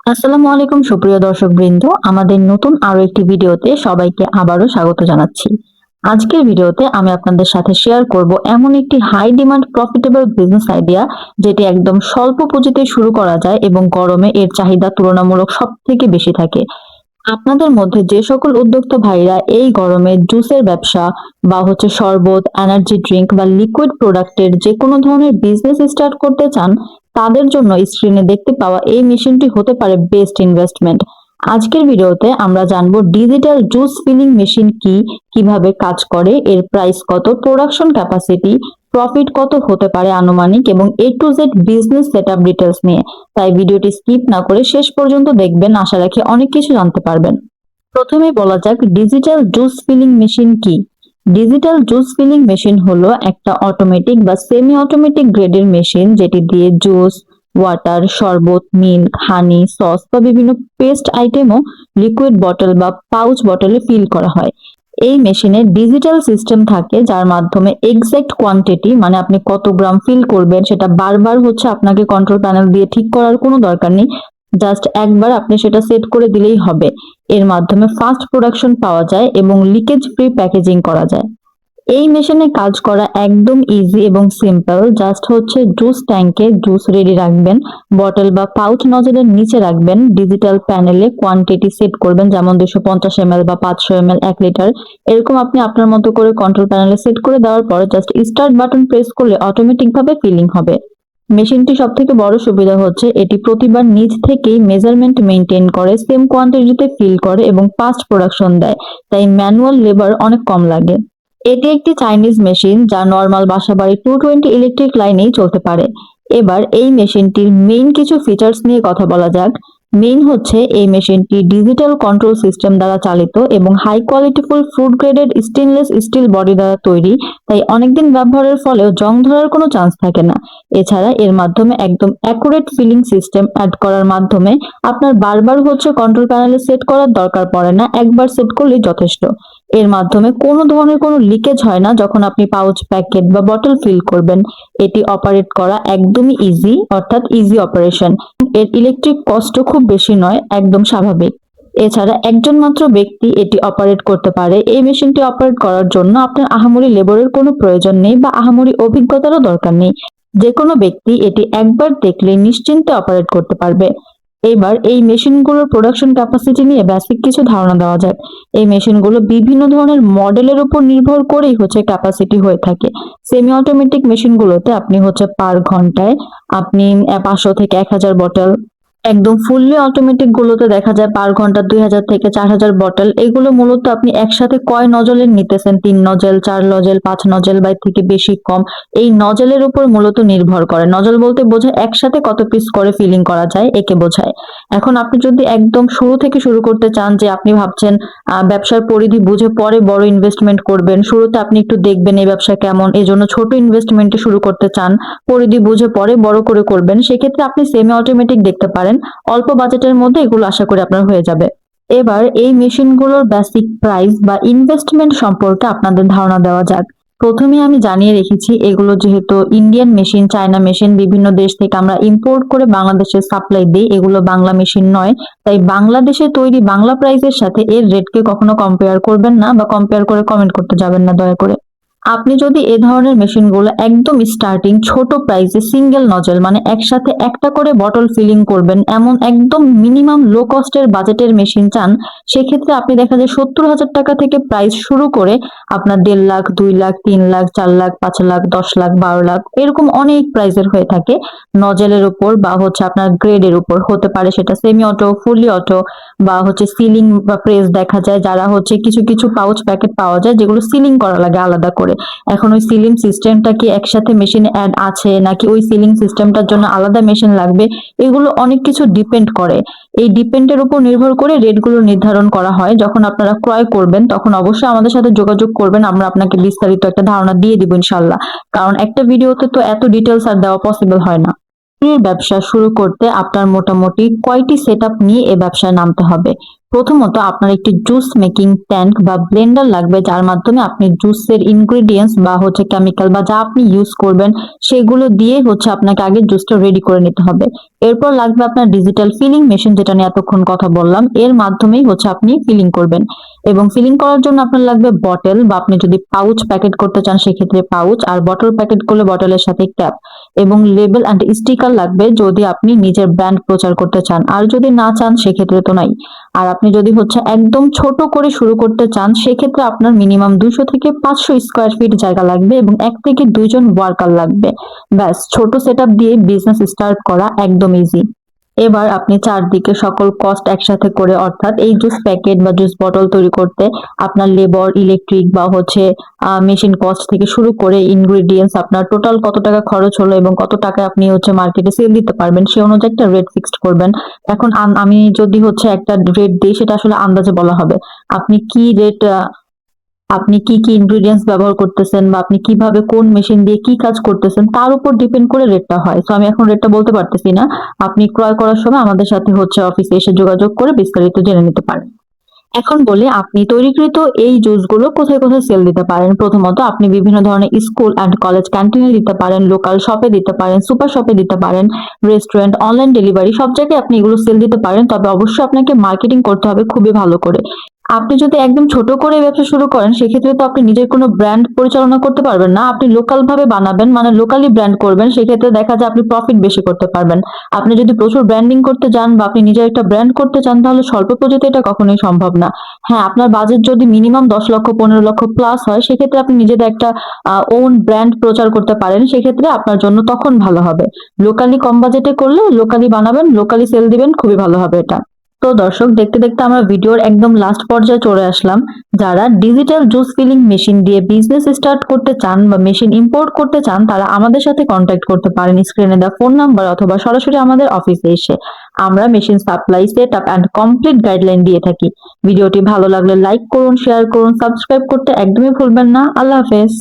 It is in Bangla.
আসসালামু আলাইকুম সুপ্রিয় দর্শকবৃন্দ, আমাদের নতুন আরো একটি ভিডিওতে সবাইকে আবারও স্বাগত জানাচ্ছি। আজকের ভিডিওতে আমি আপনাদের সাথে শেয়ার করব এমন একটি high demand profitable business idea যেটি একদম স্বল্প পুঁজিতে শুরু করা যায় এবং গরমে এর চাহিদা তুলনামূলক সবথেকে বেশি থাকে। আপনাদের মধ্যে যে সকল উদ্যোক্তা ভাইরা এই গরমে জুসের ব্যবসা বা শরবত, এনার্জি ড্রিঙ্ক বা লিকুইড প্রোডাক্টের যে কোনো ধরনের বিজনেস স্টার্ট করতে চান, তাদের জন্য স্ক্রিনে দেখতে পাওয়া এই মেশিনটি হতে পারে বেস্ট ইনভেস্টমেন্ট। আজকের ভিডিওতে আমরা জানবো ডিজিটাল জুস ফিলিং মেশিন কি, কিভাবে কাজ করে, এর প্রাইস কত, প্রোডাকশন ক্যাপাসিটি, প্রফিট কত হতে পারে আনুমানিক, এবং A to Z business setup details নিয়ে। তাই ভিডিওটি স্কিপ না করে শেষ পর্যন্ত দেখবেন, আশা রাখি অনেক কিছু জানতে পারবেন। প্রথমে বলা যাক ডিজিটাল জুস ফিলিং মেশিন কি। ডিজিটাল জুস ফিলিং মেশিন হলো একটা অটোমেটিক বা সেমি অটোমেটিক গ্রেডের মেশিন যেটি দিয়ে জুস, ওয়াটার, শরবত, মিল্ক, হানি, সস বা বিভিন্ন পেস্ট আইটেমও লিকুইড বটল বা পাউচ বটলে ফিল করা হয়। এই মেশিনে ডিজিটাল সিস্টেম থাকে যার মাধ্যমে এক্সাক্ট কোয়ান্টিটি, মানে আপনি কত গ্রাম ফিল করবেন সেটা বারবার আপনাকে কন্ট্রোল প্যানেল দিয়ে ঠিক করার কোনো দরকার নেই। জাস্ট একবার আপনি সেটা সেট করে দিলেই হবে। এর মাধ্যমে ফাস্ট প্রোডাকশন পাওয়া যায় এবং লিকেজ ফ্রি প্যাকেজিং করা যায়। এই মেশিনে কাজ করা একদম ইজি এবং সিম্পল। জাস্ট জুস ট্যাঙ্কে জুস রেডি রাখবেন, বটল বা পাউচ নজলের নিচে রাখবেন, ডিজিটাল প্যানেলে কোয়ান্টিটি সেট করবেন, যেমন 250 ml বা 500 ml, 1 লিটার, এরকম আপনি আপনার মতো করে কন্ট্রোল প্যানেলে সেট করে দেওয়ার পর জাস্ট স্টার্ট বাটন প্রেস করলে অটোমেটিক ভাবে ফিলিং হবে। মেশিনটি সব থেকে বড় সুবিধা এটি প্রতিবার নিজ থেকেই মেজারমেন্ট মেনটেন করে, সেম কোয়ান্টিটিতে ফিল করে এবং ফাস্ট প্রোডাকশন দেয়, তাই ম্যানুয়াল লেবার অনেক কম লাগে। এটি একটি চাইনিজ মেশিন যা নর্মাল বাসাবাড়ি 220 ইলেকট্রিক লাইনেই চলতে পারে। এবার এই মেশিনটির মেইন কিছু ফিচার্স নিয়ে কথা বলা যাক। মেইন এই মেশিনটি ডিজিটাল কন্ট্রোল সিস্টেম দ্বারা চালিত এবং high qualityful food graded stainless steel body দ্বারা তৈরি, তাই অনেকদিন ব্যবহারের ফলেও জং ধরার কোনো চান্স থাকে না। এছাড়া এর মাধ্যমে একদম অ্যাকুরেট ফিলিং সিস্টেম অ্যাড করার মাধ্যমে আপনার বারবার কন্ট্রোল প্যানেলে সেট করার দরকার পড়ে না, একবার সেট করলেই যথেষ্ট। এর মাধ্যমে কোনো ধরনের কোনো লিকেজ হয় না যখন আপনি পাউচ, প্যাকেট বা বটল ফিল করবেন। এটি অপারেট করা একদমই ইজি, অর্থাৎ ইজি অপারেশন। এর ইলেকট্রিক কস্ট খুব বেশি নয়, একদম স্বাভাবিক। এছাড়া একজন মাত্র ব্যক্তি এটি অপারেট করতে পারে। এই মেশিনটি অপারেট করার জন্য আপনার আহামরি লেবারের কোনো প্রয়োজন নেই বা আহামরি অভিজ্ঞতারও দরকার নেই। যে কোনো ব্যক্তি এটি একবার দেখলে নিশ্চিন্তে অপারেট করতে পারবে। এবার এই মেশিনগুলোর প্রোডাকশন ক্যাপাসিটি নিয়ে বেসিক কিছু ধারণা দেওয়া যাক। এই মেশিনগুলো বিভিন্ন ধরনের মডেলের উপর নির্ভর করেই ক্যাপাসিটি হয়ে থাকে। সেমি অটোমেটিক মেশিনগুলোতে আপনি পার ঘন্টায় আপনি 500 থেকে 1000 বটল, একদম ফুললি অটোমেটিক গুলোতে দেখা যায় পার ঘন্টা 2000 থেকে 4000 বটল। এগুলো মূলত আপনি একসাথে কয় নজলের নিতেছেন, 3 নজল, 4 নজল, 5 নজল বা এর থেকে বেশি কম, এই নজলের উপর মূলত নির্ভর করে। নজল বলতে বোঝায় একসাথে কত পিস করে ফিলিং করা যায়, একে বোঝায়। এখন আপনি যদি একদম শুরু থেকে শুরু করতে চান, যে আপনি ভাবছেন ব্যবসার পরিধি বুঝে পরে বড় ইনভেস্টমেন্ট করবেন, শুরুতে আপনি একটু দেখবেন এই ব্যবসা কেমন, এই জন্য ছোট ইনভেস্টমেন্টে শুরু করতে চান, পরিধি বুঝে পরে বড় করে করবেন, সেক্ষেত্রে আপনি সেমি অটোমেটিক দেখতে পারেন। অল্প বাজেটের মধ্যে এগুলো আশা করি আপনার হয়ে যাবে। এবার এই মেশিনগুলোর বেসিক প্রাইস বা ইনভেস্টমেন্ট সম্পর্কে আপনাদের ধারণা দেওয়া যাক। প্রথমে আমি জানিয়ে রেখেছি, এগুলো যেহেতু ইন্ডিয়ান মেশিন, চায়না মেশিন, বিভিন্ন দেশ থেকে আমরা ইম্পোর্ট করে বাংলাদেশে সাপ্লাই দিই, এগুলো বাংলা মেশিন নয়। তাই বাংলাদেশে তৈরি বাংলা প্রাইসের সাথে এর রেটকে কখনো কম্পেয়ার করবেন না বা কম্পেয়ার করে কমেন্ট করতে যাবেন না দয়া করে। আপনি যদি এ ধরনের মেশিনগুলো একদম স্টার্টিং ছোট প্রাইসে সিঙ্গেল নজল, মানে একসাথে একটা করে বটল ফিলিং করবেন, এমন একদম মিনিমাম লো কস্টের বাজেটের মেশিন চান, সেক্ষেত্রে আপনি দেখা যায় 70,000 টাকা থেকে প্রাইস শুরু করে আপনার 1.5 লাখ, 2 লাখ, 3 লাখ, 4 লাখ, 5 লাখ, 10 লাখ, 12 লাখ, এরকম অনেক প্রাইসের হয়ে থাকে। নজলের উপর বা আপনার গ্রেডের উপর হতে পারে, সেটা সেমি অটো, ফুলি অটো বা সিলিং বা প্রেস দেখা যায়, যারা কিছু কিছু পাউচ প্যাকেট পাওয়া যায় যেগুলো সিলিং করা লাগে আলাদা করে। এখন ওই সিলিং সিস্টেমটা কি একসাথে মেশিনে অ্যাড আছে নাকি ওই সিলিং সিস্টেমটার জন্য আলাদা মেশিন লাগবে, এগুলো অনেক কিছু ডিপেন্ড করে। এই ডিপেন্ডের উপর নির্ভর করে রেটগুলো নির্ধারণ করা হয়। যখন আপনারা ক্রয় করবেন তখন অবশ্যই আমাদের সাথে যোগাযোগ করবেন, আমরা আপনাকে বিস্তারিত একটা ধারণা দিয়ে দিব ইনশাল্লাহ। কারণ একটা ভিডিওতে তো এত ডিটেলস আর দেওয়া পসিবল হয় না। এই ব্যবসা শুরু করতে আপনার মোটামুটি কয়টি সেটআপ নিয়ে এই ব্যবসায় নামতে হবে? প্রথমত আপনার একটি জুস মেকিং ট্যাঙ্ক বা ব্লেন্ডার লাগবে, যার মাধ্যমে আপনি জুসের ইনগ্রেডিয়েন্টস বা কেমিক্যাল বা যা আপনি ইউজ করবেন সেগুলো দিয়ে আপনাকে আগে জুসটা রেডি করে নিতে হবে। এরপর লাগবে আপনার ডিজিটাল ফিলিং মেশিন, যেটা নিয়ে এতক্ষণ কথা বললাম। এর মাধ্যমেই আপনি ফিলিং করবেন, এবং ফিলিং করার জন্য আপনার লাগবে বটল, বা আপনি যদি পাউচ প্যাকেট করতে চান সেক্ষেত্রে পাউচ, আর বটল প্যাকেট করলে বটলের সাথে ক্যাপ, এবং লেবেল অ্যান্ড স্টিকার লাগবে যদি আপনি নিজের ব্র্যান্ড প্রচার করতে চান। আর যদি না চান সেক্ষেত্রে তো নাই। আর আপনি যদি একদম ছোট করে শুরু করতে চান সেক্ষেত্রে আপনার মিনিমাম 200 থেকে 500 স্কোয়ার ফিট জায়গা লাগবে এবং 1 থেকে 2 জন ওয়ার্কার লাগবে। ব্যাস, ছোট সেটআপ দিয়ে বিজনেস স্টার্ট করা একদম ইজি। এবার আপনি চারদিকে সকল কস্ট একসাথে করে, অর্থাৎ এই জুস প্যাকেট বা জুস বটল তৈরি করতে আপনার লেবার, ইলেকট্রিক বা মেশিন কস্ট থেকে শুরু করে ইনগ্রেডিয়েন্টস, আপনার টোটাল কত টাকা খরচ হলো এবং কত টাকায় আপনি মার্কেটে সেল দিতে পারবেন সেই অনুযায়ী একটা রেট ফিক্সড করবেন। এখন আমি যদি একটা রেট দিই, সেটা আসলে আন্দাজে বলা হবে। আপনি কি রেট, আপনি কি কি ইনগ্রেডিয়েন্টস ব্যবহার করতেছেন বা আপনি কিভাবে কোন মেশিন দিয়ে কি কাজ করতেছেন তার উপর ডিপেন্ড করে রেটটা হয়। তো আমি এখন রেটটা বলতে পারতেছি না। আপনি ক্রয় করার সময় আমাদের সাথে অফিসে এসে যোগাযোগ করে বিস্তারিত জেনে নিতে পারেন। এখন বলি আপনি তৈরিকৃত এই জুসগুলো কোথায় কোথায় সেল দিতে পারেন। প্রথমত আপনি বিভিন্ন ধরনের স্কুল অ্যান্ড কলেজ ক্যান্টিনে দিতে পারেন, লোকাল শপে দিতে পারেন, সুপার শপে দিতে পারেন, রেস্টুরেন্ট, অনলাইন ডেলিভারি, সব জায়গায় আপনি এগুলো সেল দিতে পারেন। তবে অবশ্যই আপনাকে মার্কেটিং করতে হবে খুবই ভালো করে। আপনি যদি একদম ছোট করে ব্যবসা শুরু করেন সেক্ষেত্রে তো আপনি নিজের কোনো ব্র্যান্ড পরিচালনা করতে পারবেন না। আপনি লোকাল ভাবে বানাবেন, মানে লোকালি ব্র্যান্ড করবেন, সেক্ষেত্রে দেখা যায় আপনি প্রফিট বেশি করতে পারবেন। আপনি যদি প্রচুর ব্র্যান্ডিং করতে চান বা আপনি নিজের একটা ব্র্যান্ড করতে চান তাহলে স্বল্প পুঁজিতে এটা কখনোই সম্ভব না। হ্যাঁ, আপনার বাজেট যদি মিনিমাম 10 লক্ষ 15 লক্ষ প্লাস হয় সেক্ষেত্রে আপনি নিজেদের একটা ওন ব্র্যান্ড প্রচার করতে পারেন, সেক্ষেত্রে আপনার জন্য তখন ভালো হবে। লোকালি কম বাজেটে করলে লোকালি বানাবেন, লোকালি সেল দিবেন, খুবই ভালো হবে এটা। তো দর্শক, দেখতে দেখতে আমরা ভিডিওর একদম লাস্ট পর্যায়ে চলে আসলাম। যারা ডিজিটাল জুস ফিলিং মেশিন দিয়ে বিজনেস স্টার্ট করতে চান বা মেশিন ইম্পোর্ট করতে চান তারা আমাদের সাথে কন্ট্যাক্ট করতে পারেন স্ক্রিনে দেওয়া ফোন নাম্বার অথবা সরাসরি আমাদের অফিসে এসে। আমরা machine supply, set up and complete guideline দিয়ে থাকি। ভিডিওটি ভালো লাগলে লাইক করুন, শেয়ার করুন, সাবস্ক্রাইব করতে একদমই ভুলবেন না। আল্লাহ হাফেজ।